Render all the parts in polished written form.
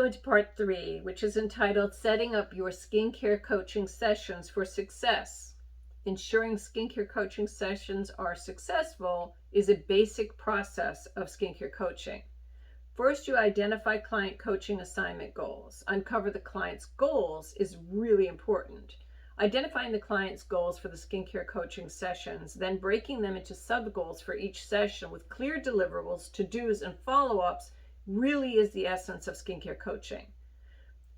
into part 3, which is entitled Setting Up Your Skincare Coaching Sessions for Success. Ensuring skincare coaching sessions are successful is a basic process of skincare coaching. First, you identify client coaching assignment goals. Uncover the client's goals is really important. Identifying the client's goals for the skincare coaching sessions, then breaking them into sub-goals for each session with clear deliverables, to-dos, and follow-ups really is the essence of skincare coaching.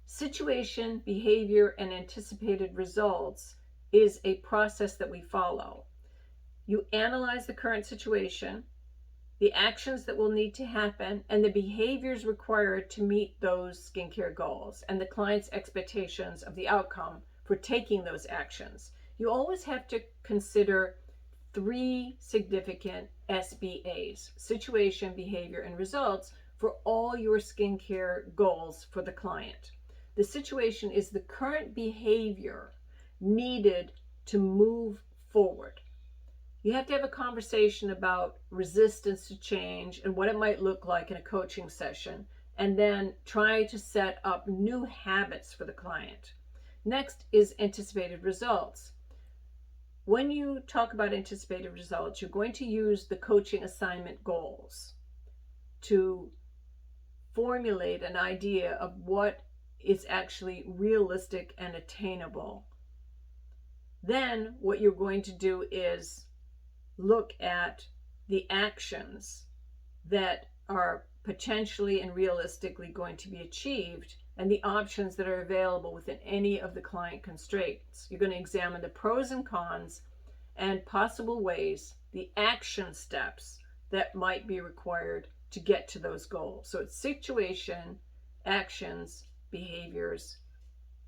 Situation, behavior, and anticipated results is a process that we follow. You analyze the current situation, the actions that will need to happen, and the behaviors required to meet those skincare goals and the client's expectations of the outcome for taking those actions. You always have to consider 3 significant SBAs: situation, behavior, and results, for all your skincare goals for the client. The situation is the current behavior needed to move forward. You have to have a conversation about resistance to change and what it might look like in a coaching session, and then try to set up new habits for the client. Next is anticipated results. When you talk about anticipated results, you're going to use the coaching assignment goals to formulate an idea of what is actually realistic and attainable. Then what you're going to do is look at the actions that are potentially and realistically going to be achieved and the options that are available within any of the client constraints. You're going to examine the pros and cons and possible ways, the action steps that might be required to get to those goals. So it's situation, actions, behaviors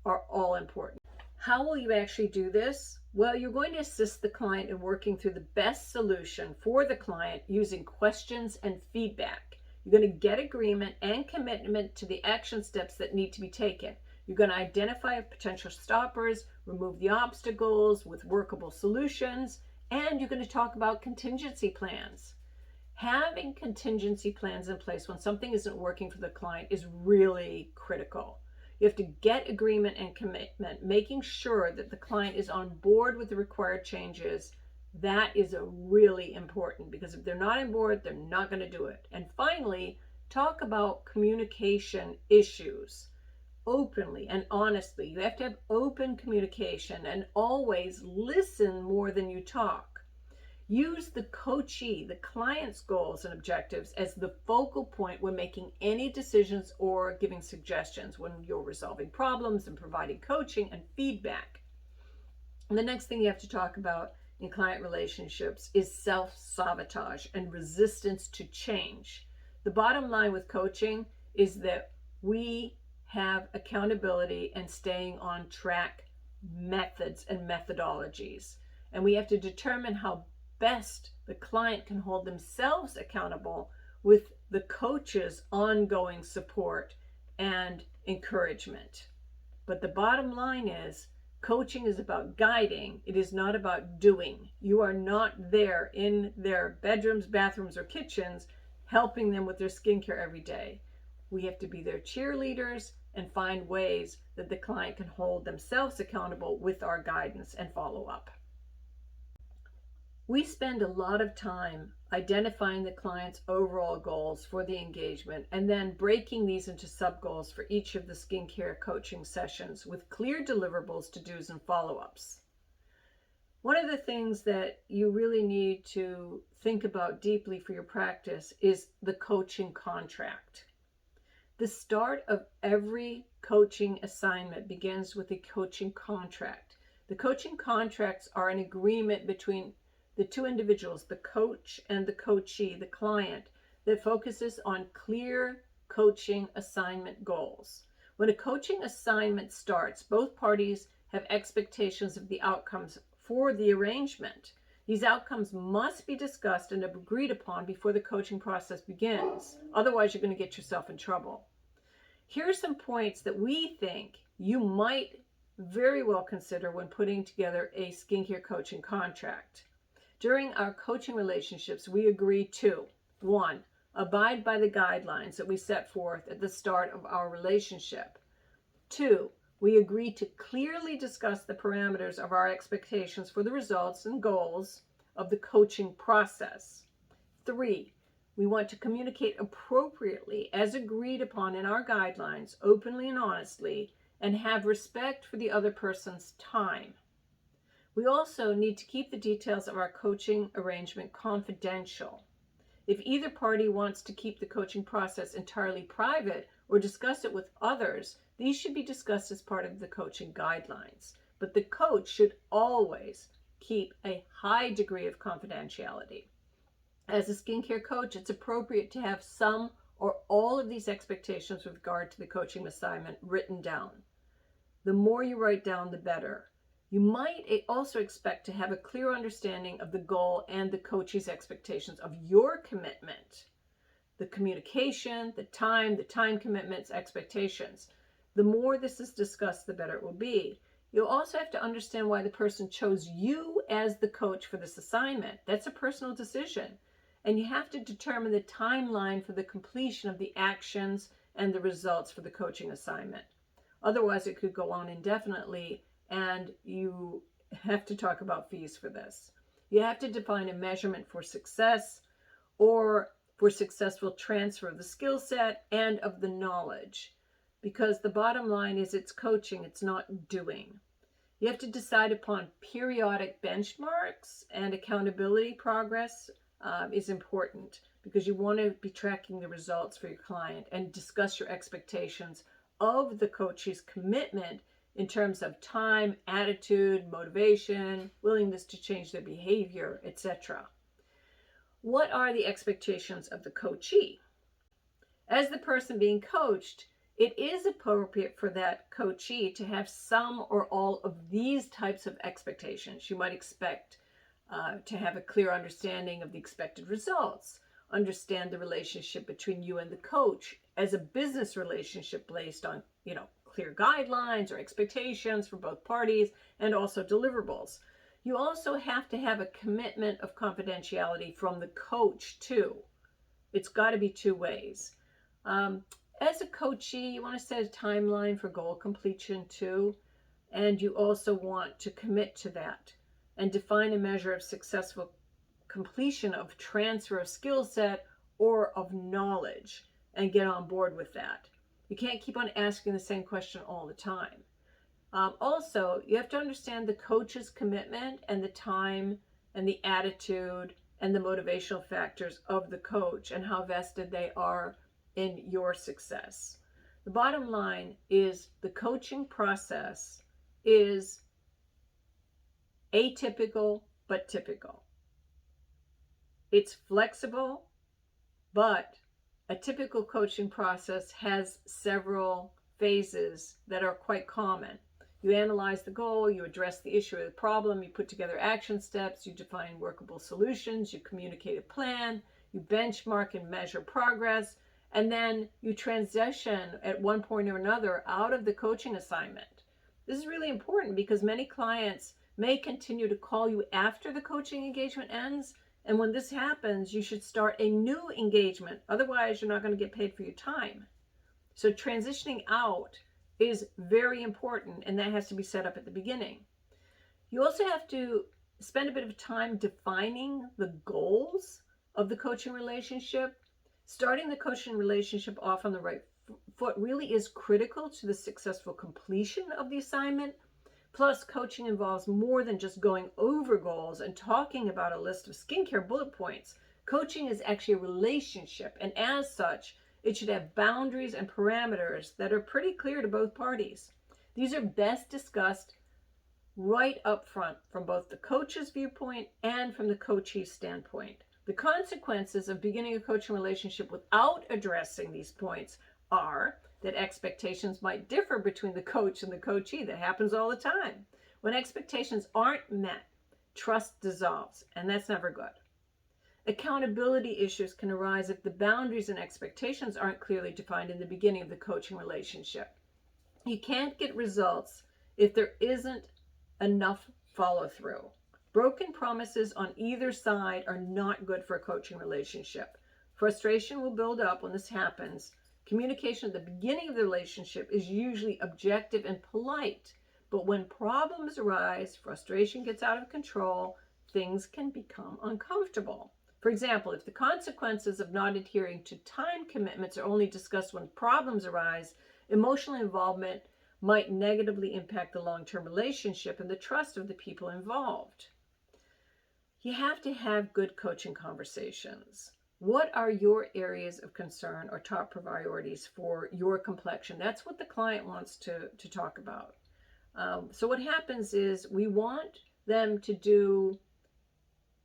are all important. How will you actually do this? Well, you're going to assist the client in working through the best solution for the client using questions and feedback. You're going to get agreement and commitment to the action steps that need to be taken. You're going to identify potential stoppers, remove the obstacles with workable solutions, and you're going to talk about contingency plans. Having contingency plans in place when something isn't working for the client is really critical. You have to get agreement and commitment, making sure that the client is on board with the required changes. That is really important, because if they're not on board, they're not going to do it. And finally, talk about communication issues openly and honestly. You have to have open communication and always listen more than you talk. Use the coachee, the client's goals and objectives, as the focal point when making any decisions or giving suggestions when you're resolving problems and providing coaching and feedback. And the next thing you have to talk about in client relationships is self-sabotage and resistance to change. The bottom line with coaching is that we have accountability and staying on track methods and methodologies. And we have to determine how best the client can hold themselves accountable with the coach's ongoing support and encouragement. But the bottom line is, coaching is about guiding. It is not about doing. You are not there in their bedrooms, bathrooms, or kitchens helping them with their skincare every day. We have to be their cheerleaders and find ways that the client can hold themselves accountable with our guidance and follow-up. We spend a lot of time identifying the client's overall goals for the engagement and then breaking these into sub-goals for each of the skincare coaching sessions with clear deliverables, to-dos, and follow-ups. One of the things that you really need to think about deeply for your practice is the coaching contract. The start of every coaching assignment begins with a coaching contract. The coaching contracts are an agreement between the two individuals, the coach and the coachee, the client, that focuses on clear coaching assignment goals. When a coaching assignment starts, both parties have expectations of the outcomes for the arrangement. These outcomes must be discussed and agreed upon before the coaching process begins. Otherwise, you're going to get yourself in trouble. Here are some points that we think you might very well consider when putting together a skincare coaching contract. During our coaching relationships, we agree to: 1, Abide by the guidelines that we set forth at the start of our relationship. 2, we agree to clearly discuss the parameters of our expectations for the results and goals of the coaching process. 3, we want to communicate appropriately as agreed upon in our guidelines, openly and honestly, and have respect for the other person's time. We also need to keep the details of our coaching arrangement confidential. If either party wants to keep the coaching process entirely private or discuss it with others, these should be discussed as part of the coaching guidelines. But the coach should always keep a high degree of confidentiality. As a skincare coach, it's appropriate to have some or all of these expectations with regard to the coaching assignment written down. The more you write down, the better. You might also expect to have a clear understanding of the goal and the coachee's expectations of your commitment, the communication, the time commitments, expectations. The more this is discussed, the better it will be. You'll also have to understand why the person chose you as the coach for this assignment. That's a personal decision. And you have to determine the timeline for the completion of the actions and the results for the coaching assignment. Otherwise, it could go on indefinitely, and you have to talk about fees for this. You have to define a measurement for success or for successful transfer of the skill set and of the knowledge, because the bottom line is it's coaching, it's not doing. You have to decide upon periodic benchmarks, and accountability progress is important because you want to be tracking the results for your client and discuss your expectations of the coach's commitment in terms of time, attitude, motivation, willingness to change their behavior, etc. What are the expectations of the coachee? As the person being coached, it is appropriate for that coachee to have some or all of these types of expectations. You might expect to have a clear understanding of the expected results, understand the relationship between you and the coach as a business relationship based on, clear guidelines or expectations for both parties, and also deliverables. You also have to have a commitment of confidentiality from the coach too. It's got to be two ways. As a coachee, you want to set a timeline for goal completion too, and you also want to commit to that and define a measure of successful completion of transfer of skill set or of knowledge, and get on board with that. You can't keep on asking the same question all the time. Also, you have to understand the coach's commitment and the time and the attitude and the motivational factors of the coach and how vested they are in your success. The bottom line is the coaching process is atypical but typical. It's flexible, but a typical coaching process has several phases that are quite common. You analyze the goal, you address the issue or the problem, you put together action steps, you define workable solutions, you communicate a plan, you benchmark and measure progress, and then you transition at one point or another out of the coaching assignment. This is really important because many clients may continue to call you after the coaching engagement ends. And when this happens, you should start a new engagement. Otherwise, you're not going to get paid for your time. So transitioning out is very important, and that has to be set up at the beginning. You also have to spend a bit of time defining the goals of the coaching relationship. Starting the coaching relationship off on the right foot really is critical to the successful completion of the assignment. Plus, coaching involves more than just going over goals and talking about a list of skincare bullet points. Coaching is actually a relationship, and as such, it should have boundaries and parameters that are pretty clear to both parties. These are best discussed right up front from both the coach's viewpoint and from the coachee's standpoint. The consequences of beginning a coaching relationship without addressing these points are that expectations might differ between the coach and the coachee. That happens all the time. When expectations aren't met, trust dissolves, and that's never good. Accountability issues can arise if the boundaries and expectations aren't clearly defined in the beginning of the coaching relationship. You can't get results if there isn't enough follow through. Broken promises on either side are not good for a coaching relationship. Frustration will build up when this happens. Communication at the beginning of the relationship is usually objective and polite, but when problems arise, frustration gets out of control, things can become uncomfortable. For example, if the consequences of not adhering to time commitments are only discussed when problems arise, emotional involvement might negatively impact the long-term relationship and the trust of the people involved. You have to have good coaching conversations. What are your areas of concern or top priorities for your complexion? That's what the client wants to talk about. So what happens is we want them to do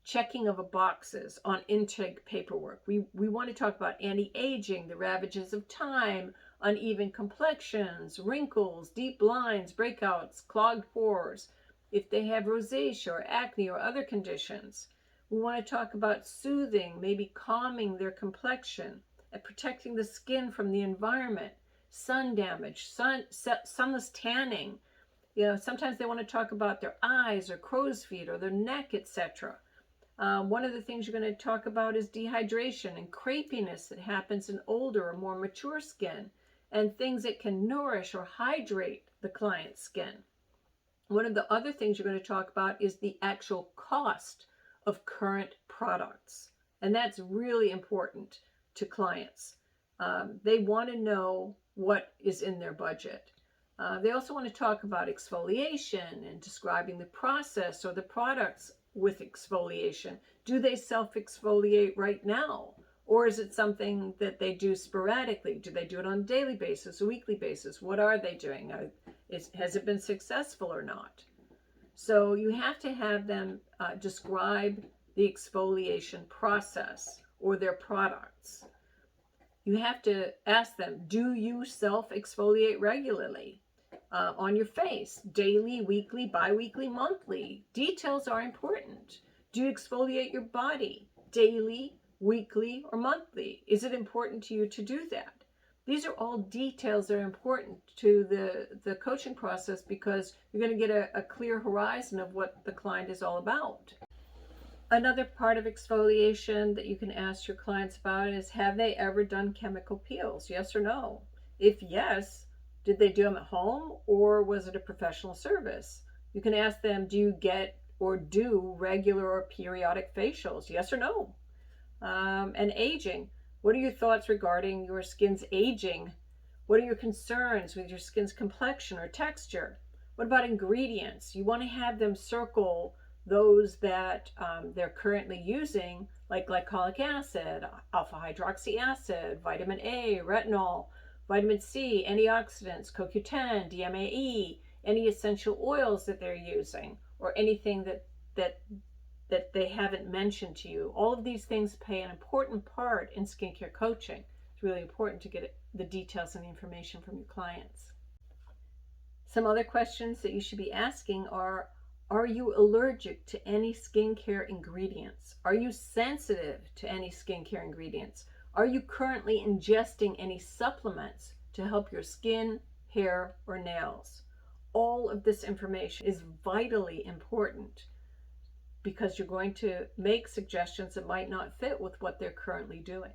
checking of boxes on intake paperwork. We want to talk about anti-aging, the ravages of time, uneven complexions, wrinkles, deep lines, breakouts, clogged pores, if they have rosacea or acne or other conditions. We want to talk about soothing, maybe calming their complexion and protecting the skin from the environment, sun damage, sunless tanning. Sometimes they want to talk about their eyes or crow's feet or their neck, etc. One of the things you're going to talk about is dehydration and crepiness that happens in older or more mature skin, and things that can nourish or hydrate the client's skin. One of the other things you're going to talk about is the actual cost of current products. And that's really important to clients. They want to know what is in their budget. They also want to talk about exfoliation and describing the process or the products with exfoliation. Do they self-exfoliate right now? Or is it something that they do sporadically? Do they do it on a daily basis, a weekly basis? What are they doing? Has it been successful or not? So you have to have them describe the exfoliation process or their products. You have to ask them, do you self-exfoliate regularly? On your face, daily, weekly, bi-weekly, monthly. Details are important. Do you exfoliate your body daily, weekly, or monthly? Is it important to you to do that? These are all details that are important to the coaching process, because you're going to get a clear horizon of what the client is all about. Another part of exfoliation that you can ask your clients about is, have they ever done chemical peels? Yes or no? If yes, did they do them at home, or was it a professional service? You can ask them, do you get or do regular or periodic facials? Yes or no? And aging. What are your thoughts regarding your skin's aging? What are your concerns with your skin's complexion or texture? What about ingredients? You want to have them circle those that they're currently using, like glycolic acid, alpha hydroxy acid, vitamin A, retinol, vitamin C, antioxidants, CoQ10, DMAE, any essential oils that they're using, or anything that they haven't mentioned to you. All of these things play an important part in skincare coaching. It's really important to get the details and the information from your clients. Some other questions that you should be asking are you allergic to any skincare ingredients? Are you sensitive to any skincare ingredients? Are you currently ingesting any supplements to help your skin, hair, or nails? All of this information is vitally important, because you're going to make suggestions that might not fit with what they're currently doing.